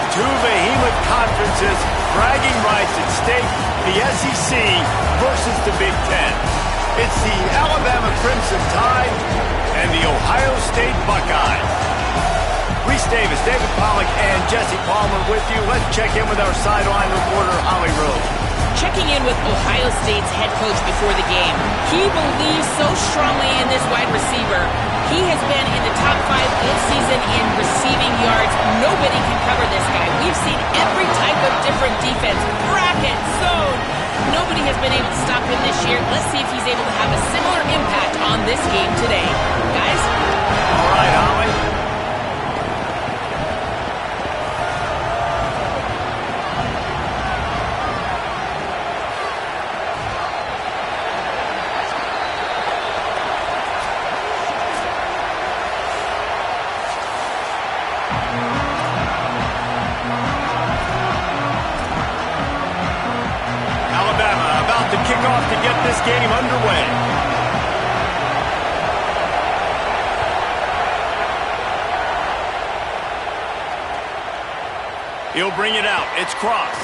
Two behemoth conferences, bragging rights at stake, the SEC versus the Big Ten. It's the Alabama Crimson Tide and the Ohio State Buckeyes. Reese Davis, David Pollack, and Jesse Palmer with you. Let's check in with our sideline reporter, Holly Rose. Checking in with Ohio State's head coach before the game. He believes so strongly in this wide receiver. He has been in the top 5 all season in receiving yards. Nobody can cover this guy. We've seen every type of different defense, bracket, zone. Nobody has been able to stop him this year. Let's see if he's able to have a similar impact on this game today. Guys? All right, Holly. Kickoff to get this game underway. He'll bring it out. It's Cross.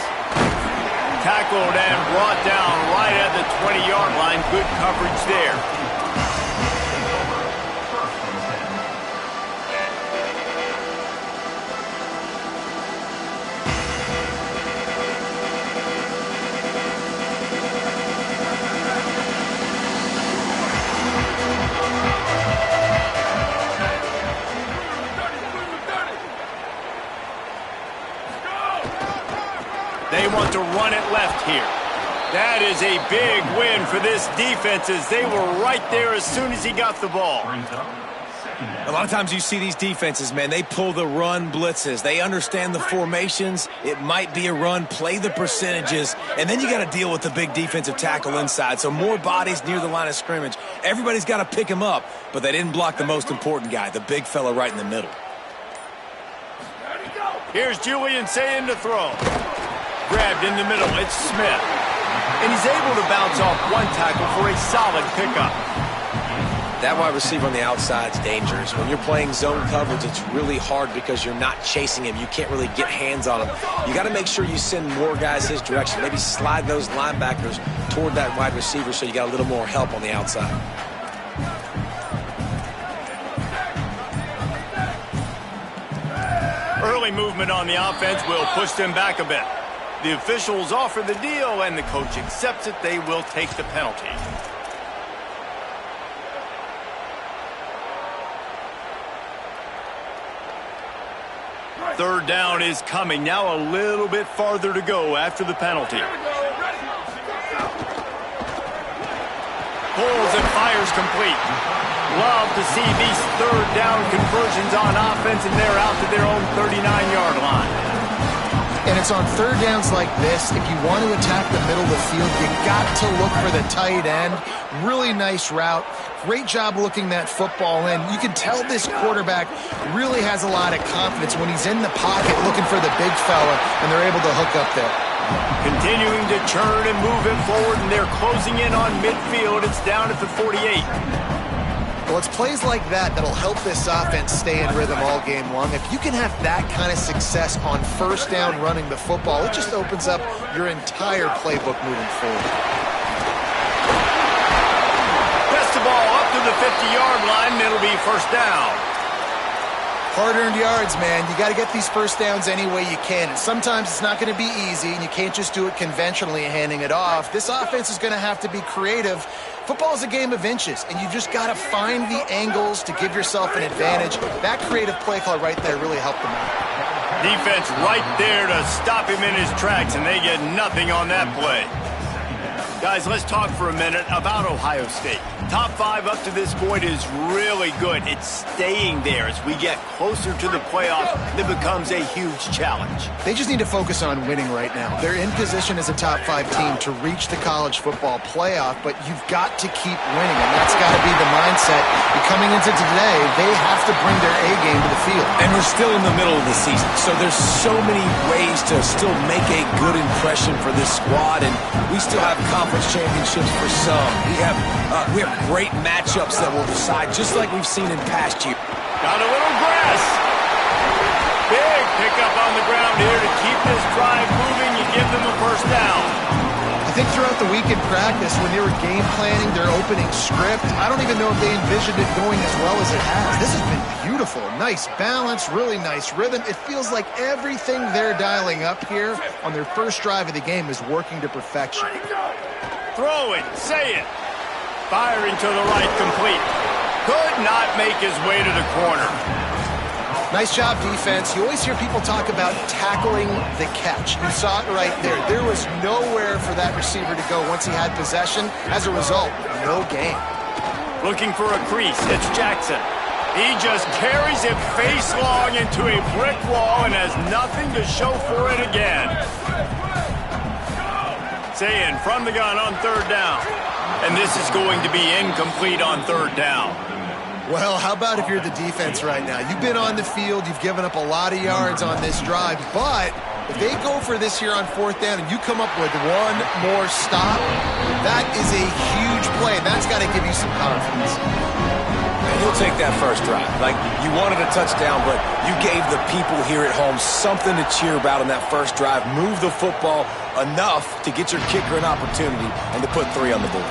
Tackled and brought down right at the 20-yard line. Good coverage there. They want to run it left here. That is a big win for this defense as they were right there as soon as he got the ball. A lot of times you see these defenses, man, they pull the run blitzes. They understand the formations. It might be a run, play the percentages, and then you got to deal with the big defensive tackle inside. So more bodies near the line of scrimmage. Everybody's got to pick him up, but they didn't block the most important guy, the big fella right in the middle. Here's Julian saying to throw. Grabbed in the middle, it's Smith. And he's able to bounce off one tackle for a solid pickup. That wide receiver on the outside is dangerous. When you're playing zone coverage, it's really hard because you're not chasing him. You can't really get hands on him. You got to make sure you send more guys his direction. Maybe slide those linebackers toward that wide receiver so you got a little more help on the outside. Early movement on the offense will push them back a bit. The officials offer the deal, and the coach accepts it. They will take the penalty. Third down is coming. Now a little bit farther to go after the penalty. Pulls and fires complete. Love to see these third down conversions on offense, and they're out to their own 39-yard line. And it's on third downs like this. If you want to attack the middle of the field, you got to look for the tight end. Really nice route. Great job looking that football in. You can tell this quarterback really has a lot of confidence when he's in the pocket looking for the big fella, and they're able to hook up there. Continuing to churn and move it forward, and they're closing in on midfield. It's down at the 48. Well, it's plays like that that'll help this offense stay in rhythm all game long. If you can have that kind of success on first down running the football, it just opens up your entire playbook moving forward. Pass the ball up to the 50-yard line, and it'll be first down. Hard-earned yards, man. You got to get these first downs any way you can. And sometimes it's not going to be easy, and you can't just do it conventionally handing it off. This offense is going to have to be creative. Football is a game of inches, and you just got to find the angles to give yourself an advantage. That creative play call right there really helped them out. Defense right there to stop him in his tracks, and they get nothing on that play. Guys, let's talk for a minute about Ohio State. Top 5 up to this point is really good. It's staying there as we get closer to the playoff. It becomes a huge challenge. They just need to focus on winning right now. They're in position as a top 5 team to reach the college football playoff, but you've got to keep winning, and that's got to be the mindset. Coming into today, they have to bring their A game to the field. And we're still in the middle of the season, so there's so many ways to still make a good impression for this squad, and we still have conference championships for some. We have great matchups that will decide, just like we've seen in past years. Got a little grass. Big pickup on the ground here to keep this drive moving. You give them a first down. I think throughout the week in practice, when they were game planning their opening script, I don't even know if they envisioned it going as well as it has. This has been beautiful. Nice balance, really nice rhythm. It feels like everything they're dialing up here on their first drive of the game is working to perfection. Throw it, say it. Firing to the right, complete. Could not make his way to the corner. Nice job, defense. You always hear people talk about tackling the catch. You saw it right there. There was nowhere for that receiver to go once he had possession. As a result, no gain. Looking for a crease. It's Jackson. He just carries it face long into a brick wall and has nothing to show for it again. Saying from the gun on third down. And this is going to be incomplete on third down. Well, how about if you're the defense right now? You've been on the field, you've given up a lot of yards on this drive, but if they go for this here on fourth down and you come up with one more stop, that is a huge play, and that's got to give you some confidence. And you'll take that first drive. Like, you wanted a touchdown, but you gave the people here at home something to cheer about on that first drive. Move the football enough to get your kicker an opportunity and to put 3 on the board.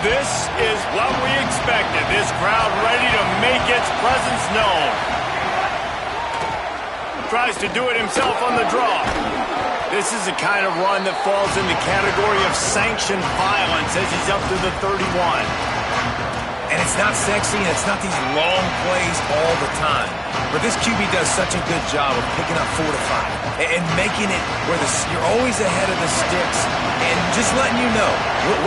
This is what we expected. This crowd ready to make its presence known. Tries to do it himself on the draw. This is the kind of run that falls in the category of sanctioned violence as he's up to the 31. And it's not sexy, and it's not these long plays all the time. But this QB does such a good job of picking up 4 to 5 and making it where you're always ahead of the sticks and just letting you know,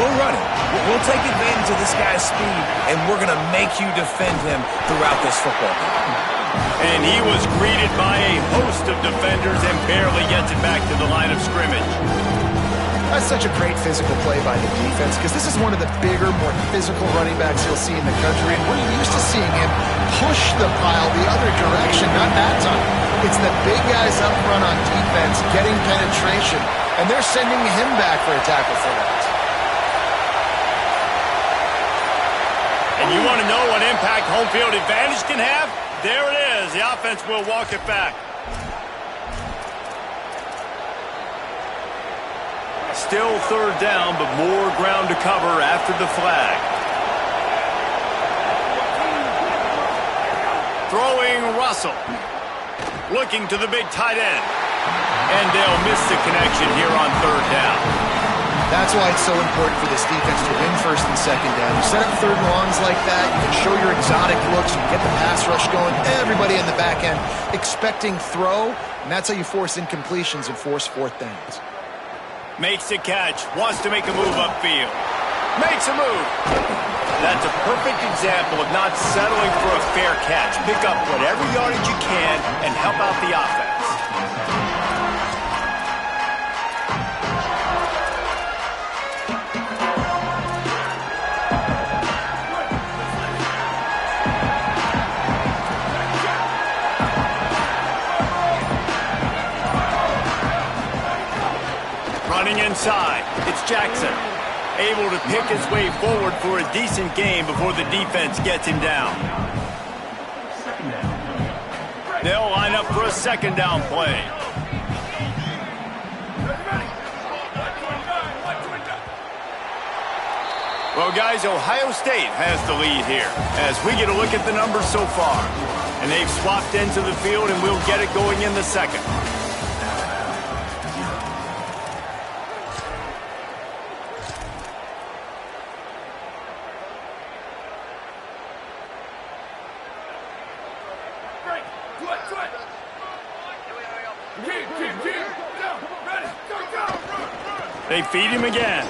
we'll run it. We'll take advantage of this guy's speed, and we're going to make you defend him throughout this football game. And he was greeted by a host of defenders and barely gets it back to the line of scrimmage. That's such a great physical play by the defense because this is one of the bigger, more physical running backs you'll see in the country. And we're used to seeing him push the pile the other direction, not that time. It's the big guys up front on defense getting penetration, and they're sending him back for a tackle for that. And you want to know what impact home field advantage can have? There it is. The offense will walk it back. Still third down, but more ground to cover after the flag. Throwing Russell. Looking to the big tight end. And they'll miss the connection here on third down. That's why it's so important for this defense to win first and second down. You set up third and longs like that, you can show your exotic looks, you can get the pass rush going, everybody in the back end expecting throw, and that's how you force incompletions and force fourth downs. Makes a catch, wants to make a move upfield. Makes a move. That's a perfect example of not settling for a fair catch. Pick up whatever yardage you can and help out the offense. Running inside, it's Jackson. Able to pick his way forward for a decent gain before the defense gets him down. They'll line up for a second down play. Well, guys, Ohio State has the lead here as we get a look at the numbers so far. And they've swapped into the field, and we'll get it going in the second. They feed him again.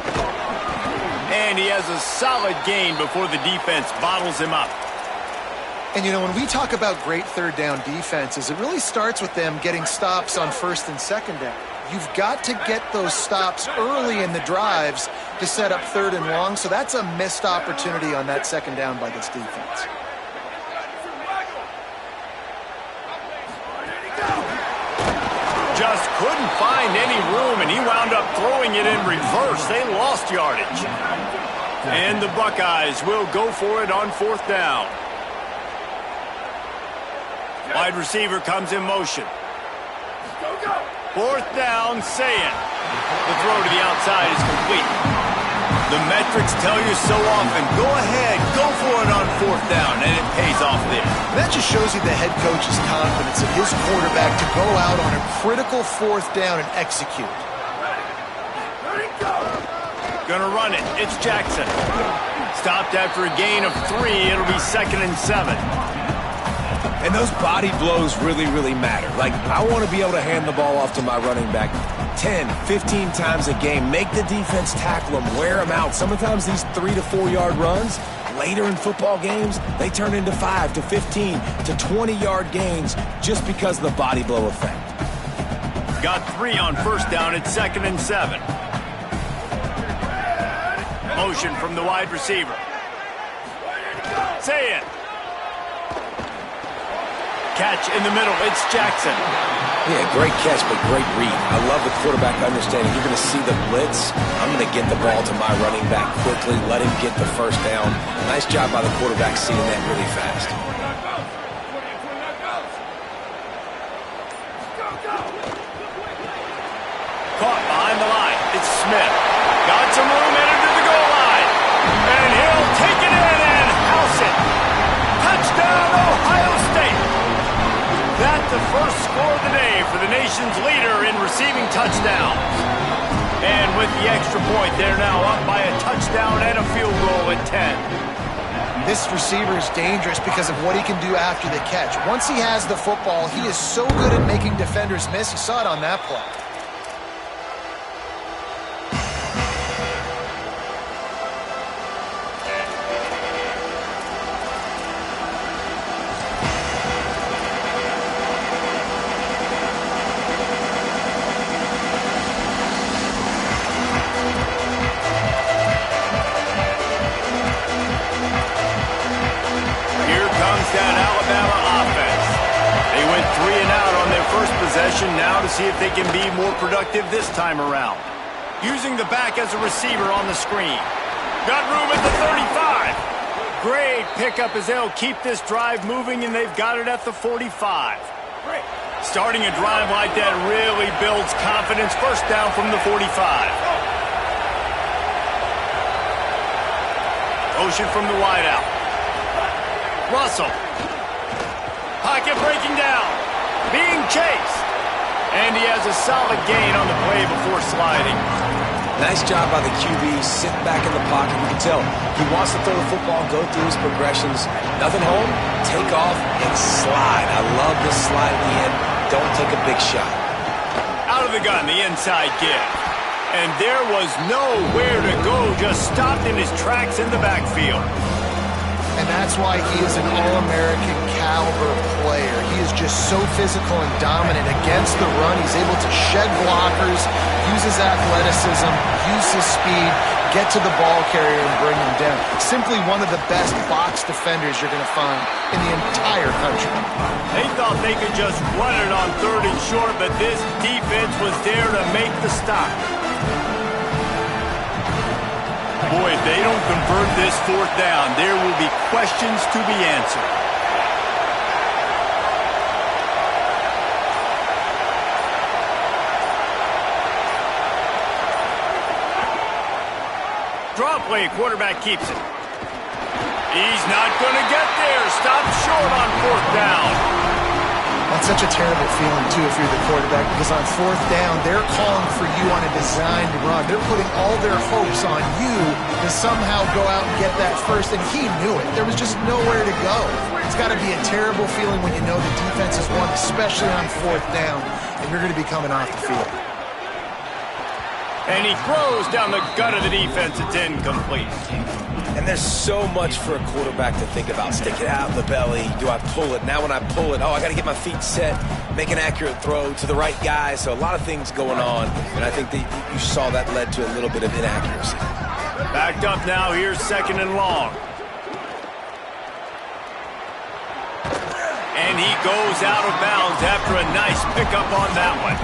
And he has a solid gain before the defense bottles him up. And, you know, when we talk about great third down defenses, it really starts with them getting stops on first and second down. You've got to get those stops early in the drives to set up third and long, so that's a missed opportunity on that second down by this defense. just couldn't find any room, and he wound up throwing it in reverse. They lost yardage. And the Buckeyes will go for it on 4th down. Wide receiver comes in motion. 4th down, Sayin. The throw to the outside is complete. The metrics tell you so often, go ahead, go for it on 4th down, and it pays off there. That just shows you the head coach's confidence in his quarterback to go out on a critical 4th down and execute. Gonna run it. It's Jackson. Stopped after a gain of 3. It'll be 2nd and 7. And those body blows really, really matter. Like, I want to be able to hand the ball off to my running back 10, 15 times a game. Make the defense tackle them, wear them out. Sometimes these 3 to 4 yard runs, later in football games, they turn into 5 to 15 to 20 yard gains just because of the body blow effect. Got 3 on 1st down. It's 2nd and 7. Motion from the wide receiver. Say it. Catch in the middle. It's Jackson. Yeah, great catch, but great read. I love the quarterback understanding. You're going to see the blitz. I'm going to get the ball to my running back quickly, let him get the 1st down. Nice job by the quarterback seeing that really fast. Caught behind the line. It's Smith. Got some room headed to the goal line. And he'll take it in and house it. Touchdown, Ohio State. That's the first score of the day for the nation's leader in receiving touchdowns. And with the extra point, they're now up by a touchdown and a field goal at 10. This receiver is dangerous because of what he can do after the catch. Once he has the football, he is so good at making defenders miss. You saw it on that play. Now to see if they can be more productive this time around. Using the back as a receiver on the screen. Got room at the 35. Great pickup as they'll keep this drive moving, and they've got it at the 45. Starting a drive like that really builds confidence. 1st down from the 45. Motion from the wideout. Russell. Pocket breaking down. Being chased. And he has a solid gain on the play before sliding. Nice job by the QB, sitting back in the pocket. You can tell he wants to throw the football, go through his progressions. Nothing home, take off, and slide. I love this slide at the end. Don't take a big shot. Out of the gun, the inside give. And there was nowhere to go, just stopped in his tracks in the backfield. And that's why he is an All-American caliber player. He is just so physical and dominant against the run. He's able to shed blockers, use his athleticism, use his speed, get to the ball carrier and bring him down. Simply one of the best box defenders you're going to find in the entire country. They thought they could just run it on 3rd and short, but this defense was there to make the stop. Boy, if they don't convert this 4th down, there will be questions to be answered. Draw play, quarterback keeps it. He's not going to get there. Stopped short on 4th down. That's such a terrible feeling, too, if you're the quarterback, because on 4th down, they're calling for you on a designed run. They're putting all their hopes on you to somehow go out and get that first, and he knew it. There was just nowhere to go. It's got to be a terrible feeling when you know the defense has won, especially on 4th down, and you're going to be coming off the field. And he throws down the gut of the defense. It's incomplete. And there's so much for a quarterback to think about. Stick it out in the belly. Do I pull it? Now when I pull it, I got to get my feet set, make an accurate throw to the right guy. So a lot of things going on. And I think that you saw that led to a little bit of inaccuracy. Backed up now. Here's 2nd and long. And he goes out of bounds after a nice pickup on that one.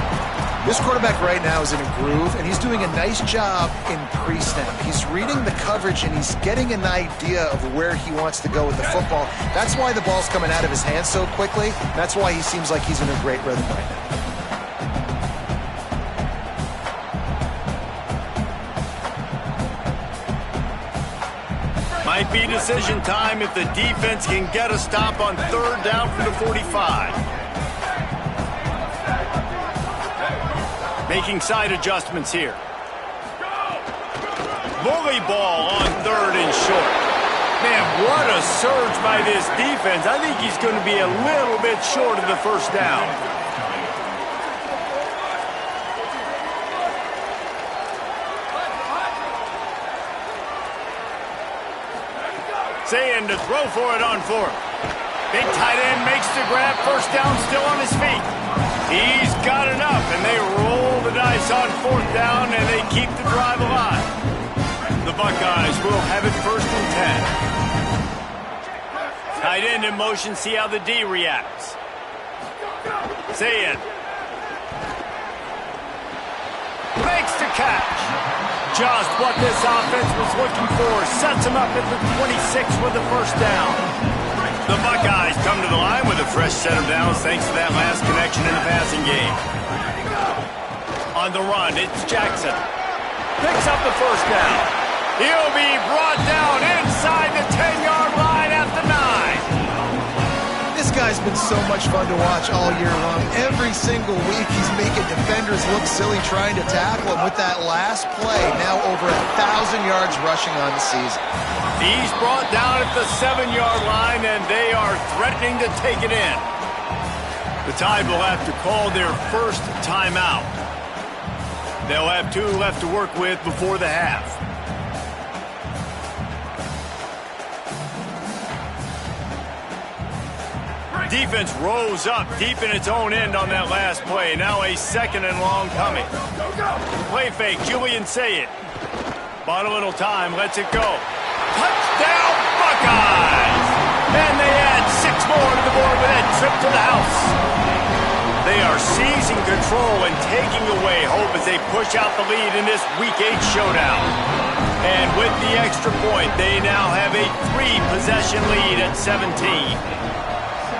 This quarterback right now is in a groove, and he's doing a nice job in pre-snap. He's reading the coverage, and he's getting an idea of where he wants to go with the football. That's why the ball's coming out of his hands so quickly. That's why he seems like he's in a great rhythm right now. Might be decision time if the defense can get a stop on 3rd down from the 45. Making side adjustments here. Bully ball on 3rd and short. Man, what a surge by this defense. I think he's going to be a little bit short of the 1st down. Saying to throw for it on 4th. Big tight end makes the grab. 1st down, still on his feet. He's got enough, and they roll the dice on 4th down, and they keep the drive alive. The Buckeyes will have it 1st and 10. Tight end in motion, see how the D reacts. Saying. Makes the catch. Just what this offense was looking for. Sets him up at the 26 with the 1st down. The Buckeyes come to the line with a fresh set of downs thanks to that last connection in the passing game. On the run, it's Jackson. Picks up the 1st down. He'll be brought down inside the 10-yard line at the 9. This guy's been so much fun to watch all year long. Every single week he's making defenders look silly trying to tackle him. With that last play, now over 1,000 yards rushing on the season. He's brought down at the 7-yard line, and they are threatening to take it in. The Tide will have to call their 1st timeout. They'll have 2 left to work with before the half. Defense rose up deep in its own end on that last play. Now a 2nd and long coming. Play fake, Julian Sayed. Bought a little time, lets it go. Touchdown, Buckeyes! And they add 6 more to the board with that trip to the house. They are seizing control and taking away hope as they push out the lead in this Week 8 showdown. And with the extra point, they now have a 3-possession lead at 17.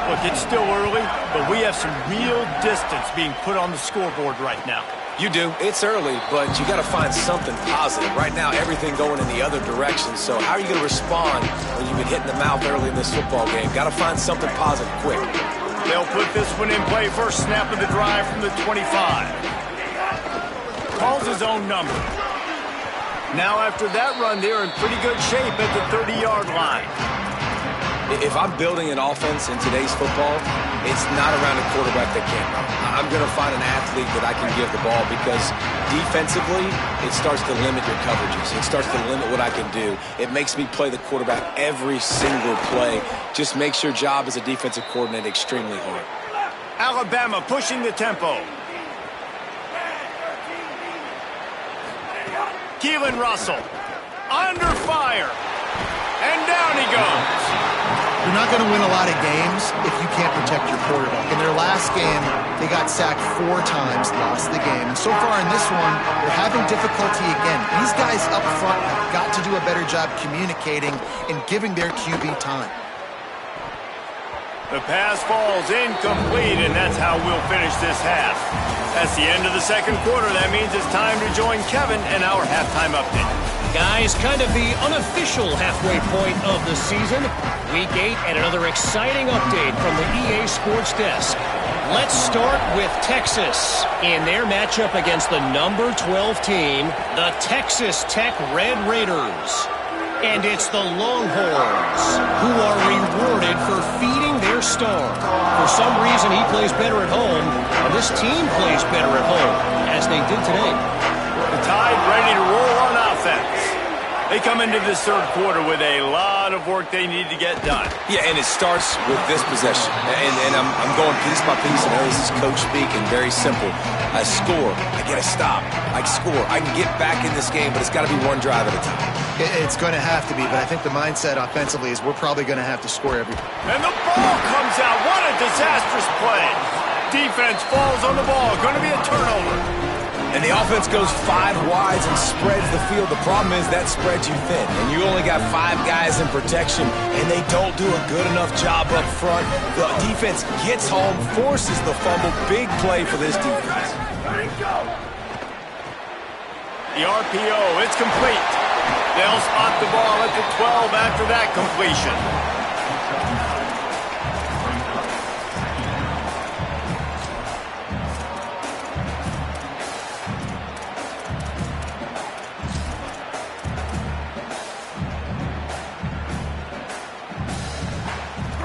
Look, it's still early, but we have some real distance being put on the scoreboard right now. You do. It's early, but you got to find something positive. Right now, everything going in the other direction. So how are you going to respond when you've been hit in the mouth early in this football game? Got to find something positive quick. They'll put this one in play. First snap of the drive from the 25. Calls his own number. Now after that run, they're in pretty good shape at the 30-yard line. If I'm building an offense in today's football, it's not around a quarterback that can't run. I'm going to find an athlete that I can give the ball because defensively, it starts to limit your coverages. It starts to limit what I can do. It makes me play the quarterback every single play. Just makes your job as a defensive coordinator extremely hard. Alabama pushing the tempo. Keelan Russell under fire. And down he goes. You're not going to win a lot of games if you can't protect your quarterback. In their last game, they got sacked 4 times, lost the game. And so far in this one, they're having difficulty again. These guys up front have got to do a better job communicating and giving their QB time. The pass falls incomplete, and that's how we'll finish this half. That's the end of the 2nd quarter. That means it's time to join Kevin in our halftime update. Guys, kind of the unofficial halfway point of the season. Week 8 and another exciting update from the EA Sports Desk. Let's start with Texas in their matchup against the number 12 team, the Texas Tech Red Raiders. And it's the Longhorns who are rewarded for feeding their star. For some reason, he plays better at home, and this team plays better at home, as they did today. The Tide ready to roll on offense. They come into this 3rd quarter with a lot of work they need to get done. Yeah, and it starts with this possession. And I'm going piece by piece. I know this is coach speak and very simple. I score. I get a stop. I score. I can get back in this game, but it's got to be one drive at a time. It's going to have to be, but I think the mindset offensively is we're probably going to have to score every time. And the ball comes out. What a disastrous play. defense falls on the ball. Going to be a turnover. And the offense goes 5 wides and spreads the field. The problem is that spreads you thin. And you only got 5 guys in protection, and they don't do a good enough job up front. The defense gets home, forces the fumble. Big play for this defense. The RPO, it's complete. They'll spot the ball at the 12 after that completion.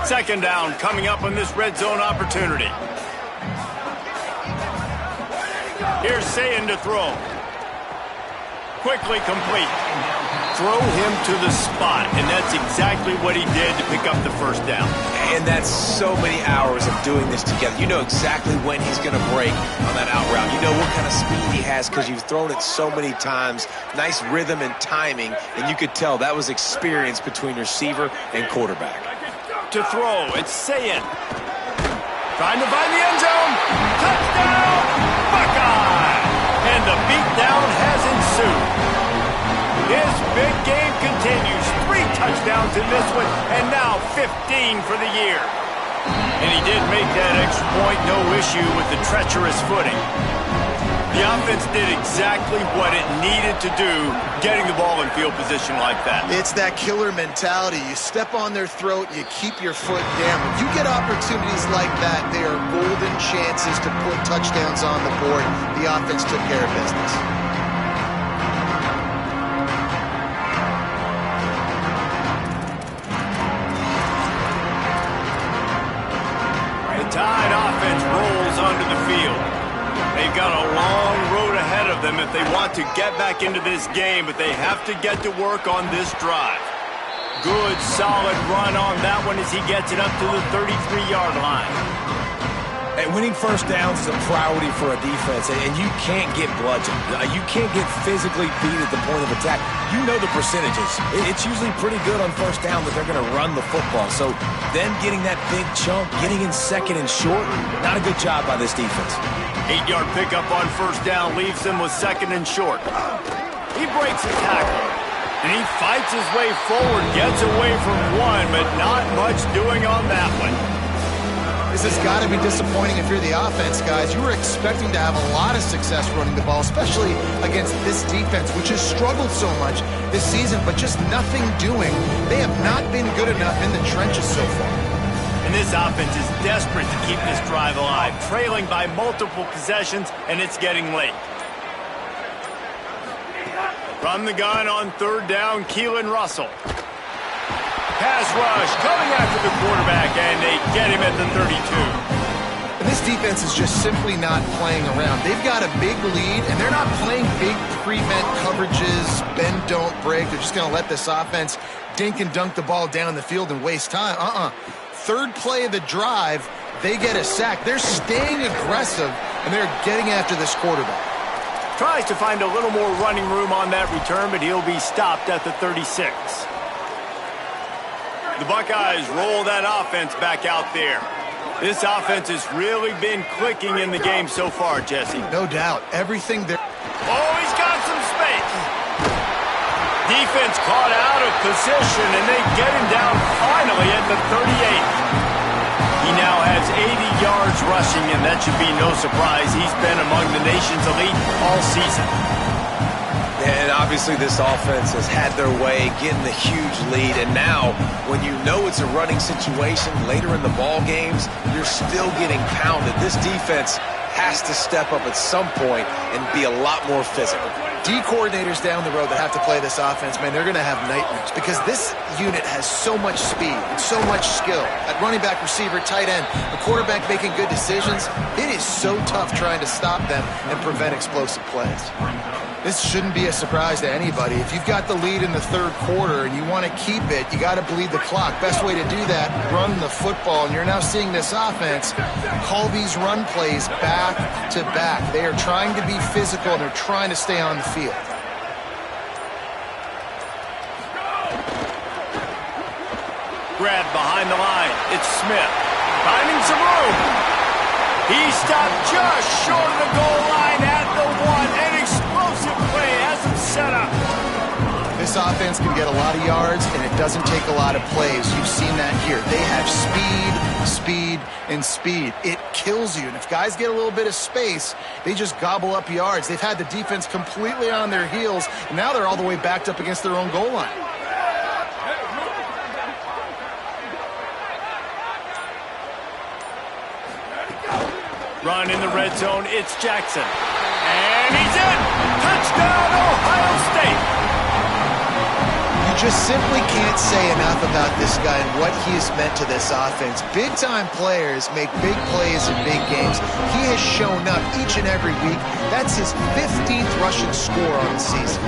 Second down coming up on this red zone opportunity. Here's Sayin to throw. Quickly complete. Throw him to the spot, and that's exactly what he did to pick up the first down. And that's so many hours of doing this together. You know exactly when he's going to break on that out route. You know what kind of speed he has because you've thrown it so many times. Nice rhythm and timing, and you could tell that was experience between receiver and quarterback. To throw, it's Sayin. Trying to find the end zone. Touchdown, Buckeye! And the beatdown has ensued. His big game continues. 3 touchdowns in this one, and now 15 for the year. And he did make that extra point, no issue with the treacherous footing. The offense did exactly what it needed to do, getting the ball in field position like that. It's that killer mentality. You step on their throat, you keep your foot down. When you get opportunities like that, they are golden chances to put touchdowns on the board. The offense took care of business. The Tide offense rolls onto the field. They've got a long road ahead of them if they want to get back into this game, but they have to get to work on this drive. Good, solid run on that one as he gets it up to the 33-yard line. And winning first downs is a priority for a defense, and you can't get bludgeoned. You can't get physically beat at the point of attack. You know the percentages. It's usually pretty good on first down that they're going to run the football. So them getting that big chunk, getting in second and short, not a good job by this defense. 8-yard pickup on first down leaves them with second and short. He breaks a tackle, and he fights his way forward, gets away from one, but not much doing on that one. This has got to be disappointing if you're the offense, guys. You were expecting to have a lot of success running the ball, especially against this defense, which has struggled so much this season, but just nothing doing. They have not been good enough in the trenches so far. And this offense is desperate to keep this drive alive, trailing by multiple possessions, and it's getting late. From the gun on third down, Keelan Russell. Pass rush coming after the quarterback, and they get him at the 32. And this defense is just simply not playing around. They've got a big lead, and they're not playing big prevent coverages, bend, don't break. They're just going to let this offense dink and dunk the ball down the field and waste time. Third play of the drive, they get a sack. They're staying aggressive, and they're getting after this quarterback. Tries to find a little more running room on that return, but he'll be stopped at the 36. The Buckeyes roll that offense back out there. This offense has really been clicking in the game so far, Jesse. No doubt. Everything there. Oh, he's got some space. Defense caught out of position, and they get him down finally at the 38. He now has 80 yards rushing, and that should be no surprise. He's been among the nation's elite all season. And obviously this offense has had their way, getting the huge lead. And now, when you know it's a running situation later in the ball games, you're still getting pounded. This defense has to step up at some point and be a lot more physical. D coordinators down the road that have to play this offense, man, they're going to have nightmares because this unit has so much speed and so much skill. At running back, receiver, tight end, the quarterback making good decisions, it is so tough trying to stop them and prevent explosive plays. This shouldn't be a surprise to anybody. If you've got the lead in the third quarter and you want to keep it, you got to bleed the clock. Best way to do that, run the football. And you're now seeing this offense call these run plays back to back. They are trying to be physical and they're trying to stay on the field. Grab behind the line. It's Smith. Finding some room. He stopped just short of the goal line at the 1. An explosive play has him set up. This offense can get a lot of yards, and it doesn't take a lot of plays. You've seen that here. They have speed, and speed. It kills you. And if guys get a little bit of space, they just gobble up yards. They've had the defense completely on their heels, and now they're all the way backed up against their own goal line. Run in the red zone. It's Jackson. And he's in. Touchdown, Ohio State. You just simply can't say enough about this guy and what he has meant to this offense. Big-time players make big plays in big games. He has shown up each and every week. That's his 15th rushing score on the season.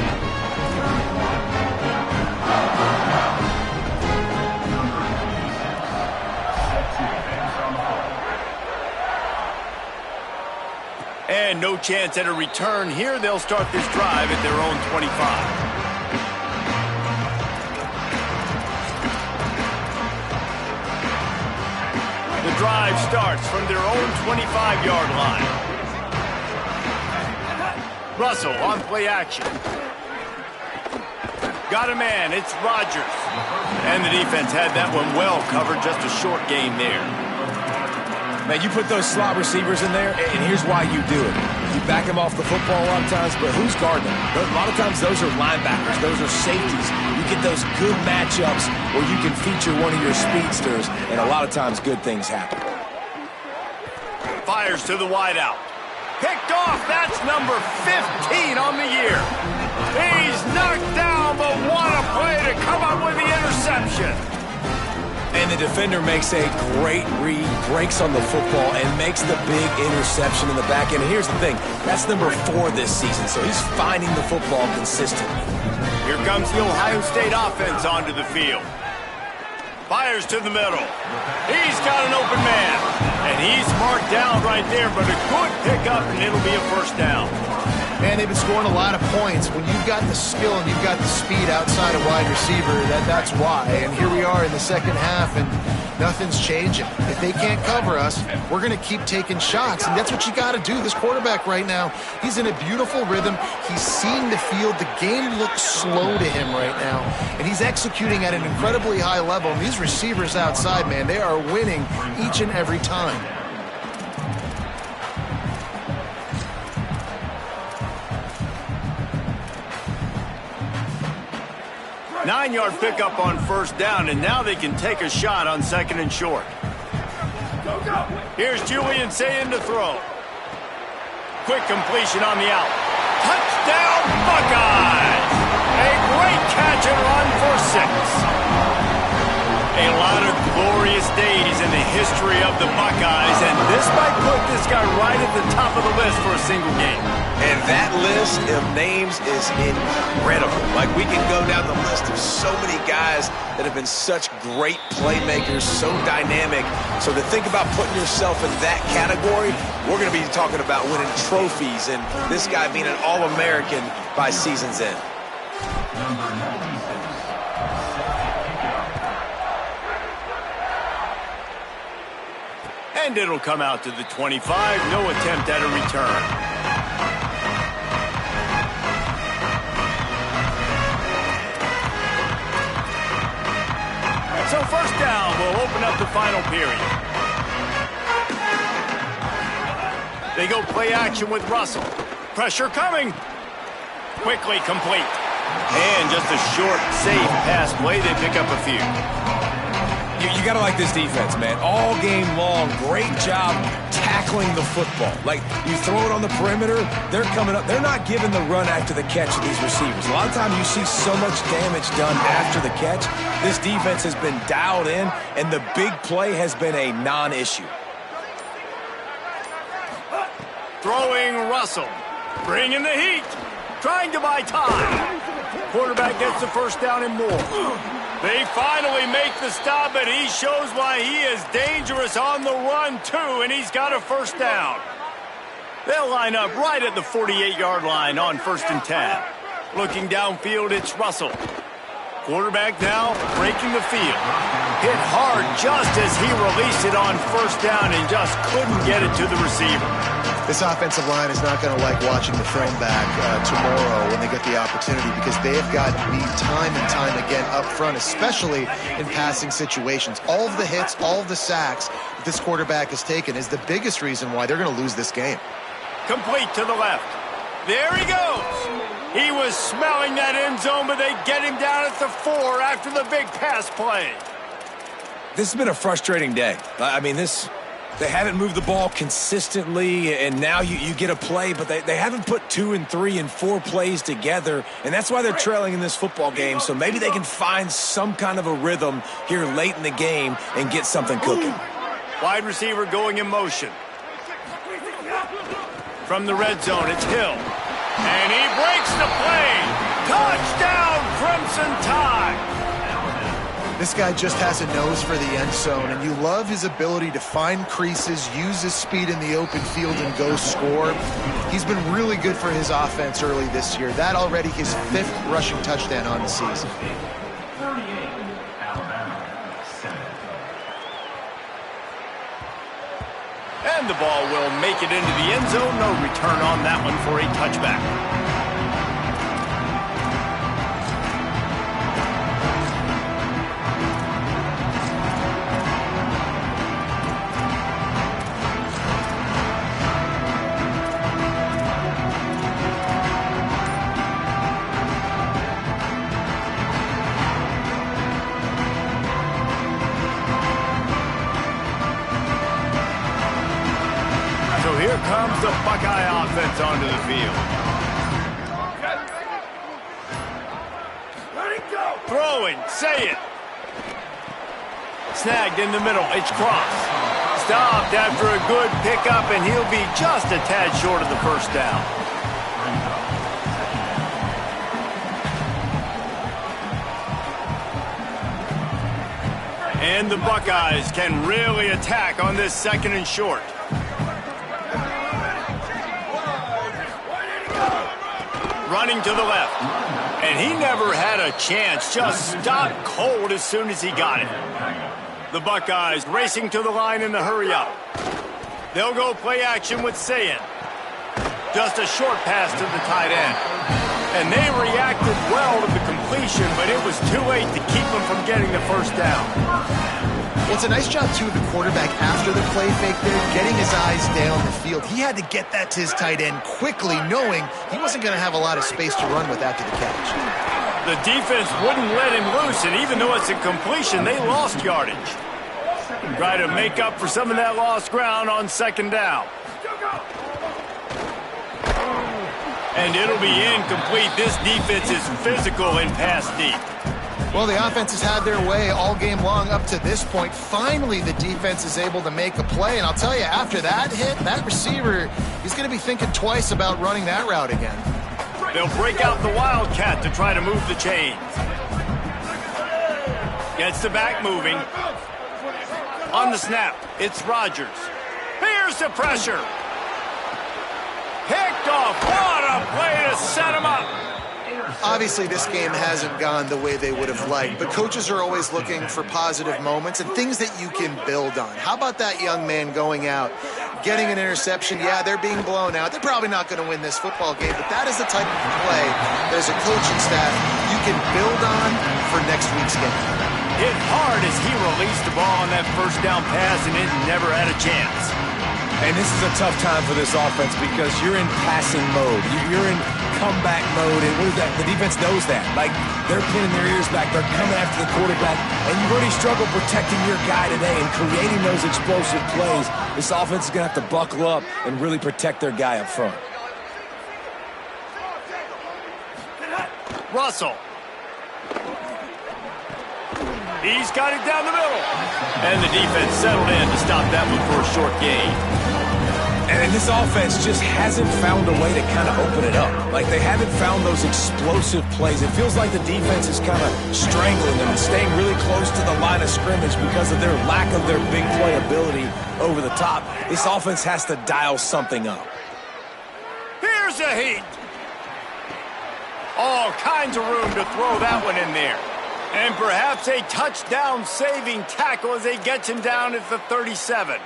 And no chance at a return here. They'll start this drive at their own 25. The drive starts from their own 25-yard line. Russell on play action. Got a man. It's Rodgers. And the defense had that one well covered. Just a short gain there. Man, you put those slot receivers in there, and here's why you do it. You back them off the football a lot of times, but who's guarding them? A lot of times those are linebackers. Those are safeties. You get those good matchups where you can feature one of your speedsters, and a lot of times good things happen. Fires to the wideout. Picked off. That's number 15 on the year. He's knocked down, but what a play to come up with the interception. And the defender makes a great read, breaks on the football, and makes the big interception in the back end. And here's the thing, that's number 4 this season, so he's finding the football consistently. Here comes the Ohio State offense onto the field. Fires to the middle. He's got an open man, and he's marked down right there, but a good pickup, and it'll be a first down. Man, they've been scoring a lot of points. When you've got the skill and you've got the speed outside of wide receiver, that's why. And here we are in the second half, and nothing's changing. If they can't cover us, we're going to keep taking shots, and that's what you got to do. This quarterback right now, he's in a beautiful rhythm. He's seeing the field. The game looks slow to him right now, and he's executing at an incredibly high level. And these receivers outside, man, they are winning each and every time. Nine-yard pickup on first down, and now they can take a shot on second and short. Here's Julian saying to throw. Quick completion on the out. Touchdown, Buckeyes! A great catch and run for 6. A lot of glorious days in the history of the Buckeyes, and this might put this guy right at the top of the list for a single game. And that list of names is incredible. Like, we can go down the list of so many guys that have been such great playmakers, so dynamic. So to think about putting yourself in that category, we're going to be talking about winning trophies and this guy being an All-American by season's end. And it'll come out to the 25. No attempt at a return. So first down will open up the final period. They go play action with Russell. Pressure coming. Quickly complete. And just a short, safe pass play. They pick up a few. You got to like this defense, man. All game long, great job tackling the football. Like, you throw it on the perimeter, they're coming up. They're not giving the run after the catch to these receivers. A lot of times you see so much damage done after the catch. This defense has been dialed in, and the big play has been a non-issue. Throwing Russell. Bringing the heat. Trying to buy time. Quarterback gets the first down and more. They finally make the stop, and he shows why he is dangerous on the run, too, and he's got a first down. They'll line up right at the 48-yard line on 1st and 10. Looking downfield, it's Russell. Quarterback now breaking the field. Hit hard just as he released it on first down and just couldn't get it to the receiver. This offensive line is not going to like watching the film back tomorrow when they get the opportunity, because they have gotten beat time and time again up front, especially in passing situations. All of the hits, all of the sacks that this quarterback has taken is the biggest reason why they're going to lose this game. Complete to the left. There he goes. He was smelling that end zone, but they get him down at the 4 after the big pass play. This has been a frustrating day. I mean, they haven't moved the ball consistently, and now you get a play, but they haven't put 2 and 3 and 4 plays together, and that's why they're trailing in this football game. So maybe they can find some kind of a rhythm here late in the game and get something cooking. Wide receiver going in motion. From the red zone, it's Hill. And he breaks the play. Touchdown, Crimson Tide. This guy just has a nose for the end zone, and you love his ability to find creases, use his speed in the open field, and go score. He's been really good for his offense early this year. That already his 5th rushing touchdown on the season. And the ball will make it into the end zone. No return on that one for a touchback. Here comes the Buckeye offense onto the field. Throwing, say it. Snagged in the middle, it's Cross. Stopped after a good pickup, and he'll be just a tad short of the first down. And the Buckeyes can really attack on this 2nd and short. Running to the left. And he never had a chance. Just stopped cold as soon as he got it. The Buckeyes racing to the line in the hurry-up. They'll go play action with Sayin. Just a short pass to the tight end. And they reacted well to the completion, but it was too late to keep them from getting the first down. Well, it's a nice job, too, of the quarterback after the play fake there, getting his eyes down the field. He had to get that to his tight end quickly, knowing he wasn't going to have a lot of space to run with after the catch. The defense wouldn't let him loose, and even though it's a completion, they lost yardage. Try to make up for some of that lost ground on 2nd down. And it'll be incomplete. This defense is physical and pass deep. Well, the offense has had their way all game long up to this point. Finally, the defense is able to make a play. And I'll tell you, after that hit, that receiver, he's going to be thinking twice about running that route again. They'll break out the Wildcat to try to move the chains. Gets the back moving. On the snap, it's Rodgers. Here's the pressure. Picked off. What a play to set him up. Obviously, this game hasn't gone the way they would have liked, but coaches are always looking for positive moments and things that you can build on. How about that young man going out, getting an interception? Yeah, they're being blown out. They're probably not going to win this football game, but that is the type of play that as a coaching staff you can build on for next week's game. Hit hard as he released the ball on that first down pass, and it never had a chance. And this is a tough time for this offense because you're in passing mode. You're in comeback mode, and what is that? The defense knows that. Like, they're pinning their ears back. They're coming after the quarterback, and you've already struggled protecting your guy today and creating those explosive plays. This offense is going to have to buckle up and really protect their guy up front. Russell. He's got it down the middle. And the defense settled in to stop that one for a short gain. And this offense just hasn't found a way to kind of open it up. Like, they haven't found those explosive plays. It feels like the defense is kind of strangling them and staying really close to the line of scrimmage because of their lack of their big play ability over the top. This offense has to dial something up. Here's a heat. All kinds of room to throw that one in there. And perhaps a touchdown-saving tackle as they get him down at the 37.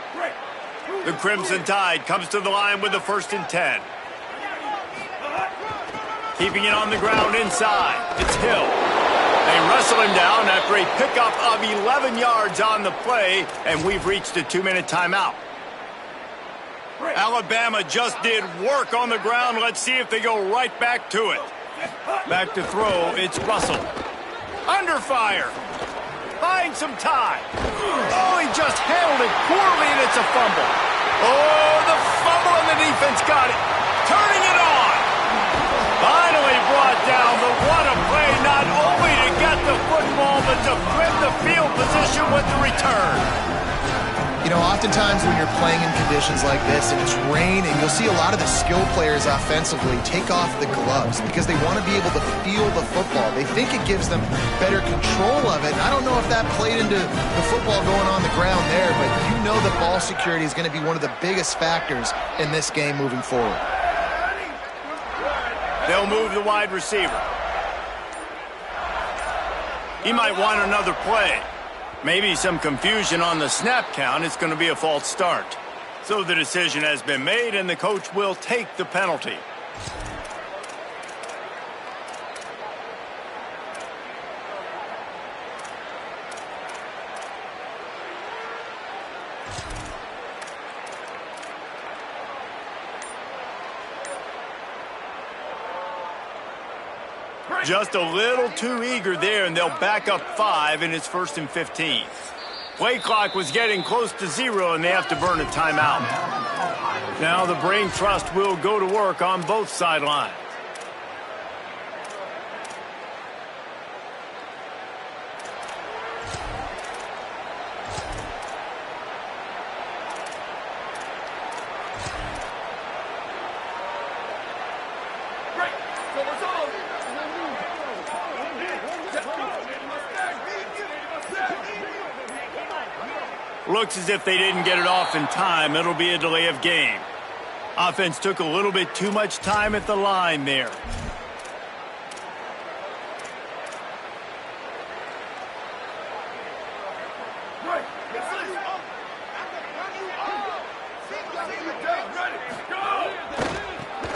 The Crimson Tide comes to the line with the 1st and 10. Keeping it on the ground inside. It's Hill. They wrestle him down after a pickup of 11 yards on the play, and we've reached a 2-minute timeout. Alabama just did work on the ground. Let's see if they go right back to it. Back to throw, it's Russell. Under fire. Buying some time. Oh, he just handled it poorly, and it's a fumble. Oh, the fumble, and the defense got it. Turning it on. Finally brought down, but what a play, not only to get the football, but to flip the field position with the return. You know, oftentimes when you're playing in conditions like this and it's raining, you'll see a lot of the skill players offensively take off the gloves because they want to be able to feel the football. They think it gives them better control of it. And I don't know if that played into the football going on the ground there, but you know that ball security is going to be one of the biggest factors in this game moving forward. They'll move the wide receiver. He might want another play. Maybe some confusion on the snap count. It's going to be a false start. So the decision has been made, and the coach will take the penalty. Just a little too eager there, and they'll back up 5, and it's 1st and 15. Play clock was getting close to 0, and they have to burn a timeout. Now the brain trust will go to work on both sidelines. Looks as if they didn't get it off in time. It'll be a delay of game. Offense took a little bit too much time at the line there.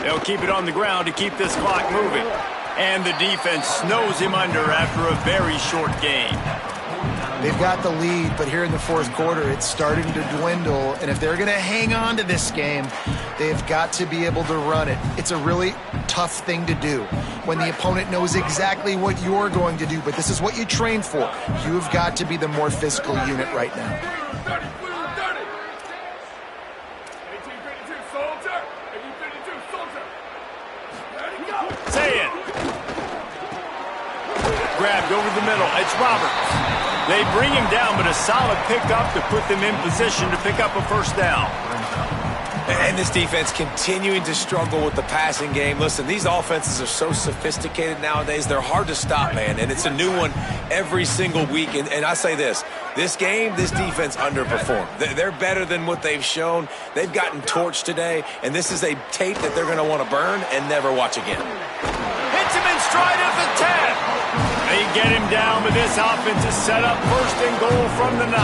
They'll keep it on the ground to keep this clock moving. And the defense snows him under after a very short game. They've got the lead, but here in the 4th quarter, it's starting to dwindle. And if they're going to hang on to this game, they've got to be able to run it. It's a really tough thing to do when the opponent knows exactly what you're going to do, but this is what you train for. You've got to be the more physical unit right now. Say it. Grabbed over the middle. It's Roberts. They bring him down, but a solid pickup to put them in position to pick up a 1st down. And this defense continuing to struggle with the passing game. Listen, these offenses are so sophisticated nowadays. They're hard to stop, man, and it's a new one every single week. And I say this game, this defense underperformed. They're better than what they've shown. They've gotten torched today, and this is a tape that they're going to want to burn and never watch again. Hits him in stride at the 10. They get him down, but this offense is set up 1st and goal from the 9.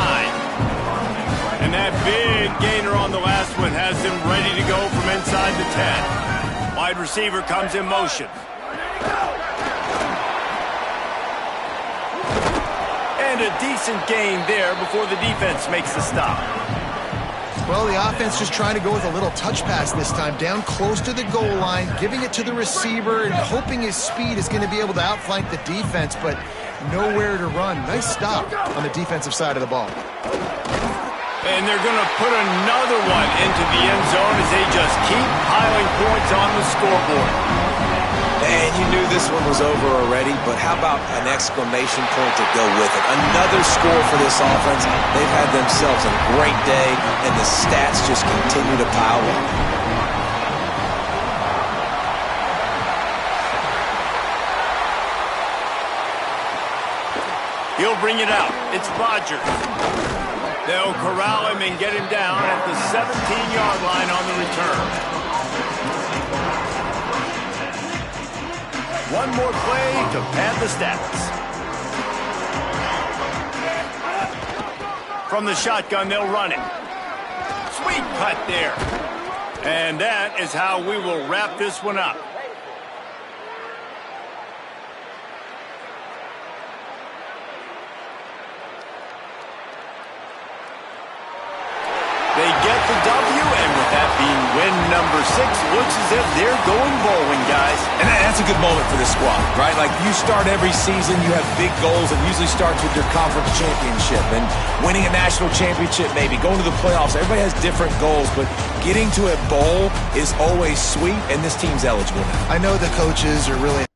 And that big gainer on the last one has them ready to go from inside the 10. Wide receiver comes in motion. And a decent gain there before the defense makes the stop. Well, the offense just trying to go with a little touch pass this time, down close to the goal line, giving it to the receiver and hoping his speed is going to be able to outflank the defense, but nowhere to run. Nice stop on the defensive side of the ball. And they're going to put another one into the end zone as they just keep piling points on the scoreboard. And you knew this one was over already, but how about an exclamation point to go with it? Another score for this offense. They've had themselves a great day, and the stats just continue to pile up. He'll bring it out. It's Rodgers. They'll corral him and get him down at the 17-yard line on the return. One more play to pad the stats. From the shotgun, they'll run it. Sweet cut there. And that is how we will wrap this one up. They get the W, and with that being win number 6, looks as if they're going bowling, guys. And that's a good moment for the squad, right? Like, you start every season, you have big goals. It usually starts with your conference championship and winning a national championship, maybe going to the playoffs. Everybody has different goals, but getting to a bowl is always sweet, and this team's eligible now. I know the coaches are really